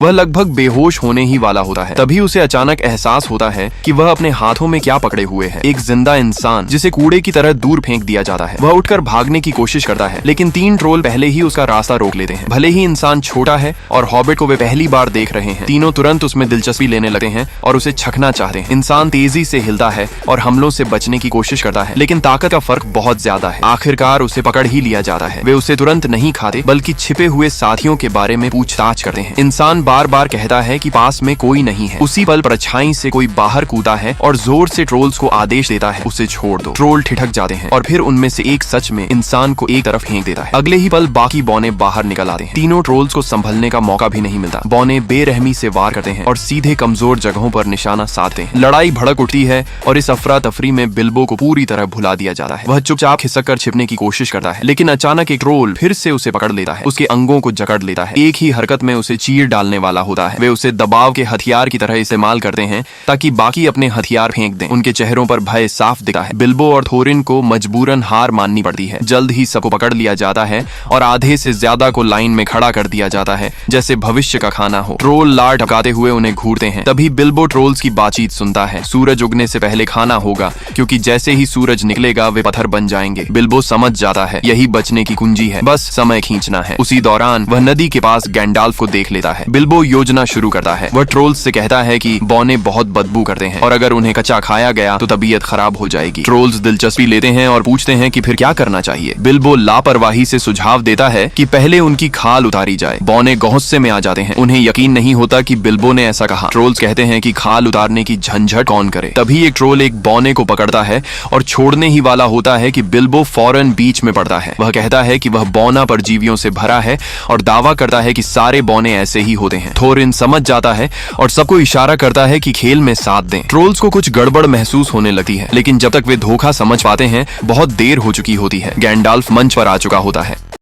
वह लगभग बेहोश होने ही वाला होता है। तभी उसे अचानक एहसास होता है कि वह अपने हाथों में क्या पकड़े हुए है, एक जिंदा इंसान जिसे कूड़े की तरह दूर फेंक दिया जाता है। वह उठकर भागने की कोशिश करता है, लेकिन 3 ट्रोल पहले ही उसका रास्ता रोक लेते हैं। भले ही इंसान छोटा है और हॉबिट को वे पहली बार देख रहे हैं, तीनों तुरंत उसमें दिलचस्पी लेने लगते हैं और उसे छकना चाहते हैं। इंसान तेजी से हिलता है और हमलों से बचने की कोशिश करता है, लेकिन ताकत का फर्क बहुत ज्यादा है। आखिरकार उसे पकड़ ही लिया जाता है। वे उसे तुरंत नहीं खाते, बल्कि छिपे हुए साथियों के बारे में पूछताछ करते हैं। इंसान बार बार कहता है कि पास में कोई नहीं है। उसी पल परछाई से कोई बाहर कूदा है और जोर से ट्रोल्स को आदेश देता है, उसे छोड़ दो। ट्रोल ठिठक जाते हैं और फिर उनमें से एक सच में इंसान को एक तरफ फेंक देता है। अगले ही पल बाकी बौने बाहर निकल आते हैं। तीनों ट्रोल्स को संभलने का मौका भी नहीं मिलता। बौने बेरहमी से वार करते हैं और सीधे कमजोर जगहों पर निशाना साधते हैं। लड़ाई भड़क उठती है और इस अफरा तफरी में बिल्बो को पूरी तरह भुला दिया जाता है। वह चुपचाप खिसक कर छिपने की कोशिश करता है, लेकिन अचानक एक ट्रोल फिर से उसे पकड़ लेता है। उसके अंगों को जकड़ लेता है। एक ही हरकत में उसे चीर डालने वाला होता है। वे उसे दबाव के हथियार की तरह इस्तेमाल करते हैं ताकि बाकी अपने हथियार फेंक दें। उनके चेहरों पर भय साफ दिखता है। बिल्बो और थोरिन को मजबूरन हार माननी पड़ती है। जल्द ही सबको पकड़ लिया जाता है और आधे से ज्यादा को लाइन में खड़ा कर दिया जाता है, जैसे भविष्य का खाना हो। ट्रोल लार ढकाते हुए उन्हें घूरते हैं। तभी बिल्बो ट्रोल्स की बातचीत सुनता है। सूरज उगने से पहले खाना होगा, क्योंकि जैसे ही सूरज निकलेगा वे पत्थर बन जाएंगे। बिल्बो समझ जाता है यही बचने की कुंजी है, बस समय खींचना है। उसी दौरान वह नदी के पास गैंडाल्फ को देख लेता है। बिल्बो योजना शुरू करता है। वह ट्रोल्स से कहता है कि बौने बहुत बदबू करते हैं और अगर उन्हें कच्चा खाया गया तो तबीयत खराब हो जाएगी। ट्रोल्स दिलचस्पी लेते हैं और पूछते हैं कि फिर क्या करना चाहिए। बिल्बो लापरवाही से सुझाव देता है कि पहले उनकी खाल उतारी जाए। बौने गुस्से में आ जाते हैं। उन्हें यकीन नहीं होता कि बिल्बो ने ऐसा कहा। ट्रोल्स कहते हैं कि खाल उतारने की झंझट कौन करे। तभी एक ट्रोल एक बौने को पकड़ता है और छोड़ने ही वाला होता है कि बिल्बो फौरन बीच में पड़ता है। वह कहता है कि वह बौना परजीवियों से भरा है और दावा करता है कि सारे बौने ऐसे ही होते हैं। थोरिन समझ जाता है और सबको इशारा करता है कि खेल में साथ दें। ट्रोल्स को कुछ गड़बड़ महसूस होने लगती है, लेकिन जब तक वे धोखा समझ पाते हैं बहुत देर हो चुकी होती है। गैंडाल्फ मंच पर आ चुका होता है।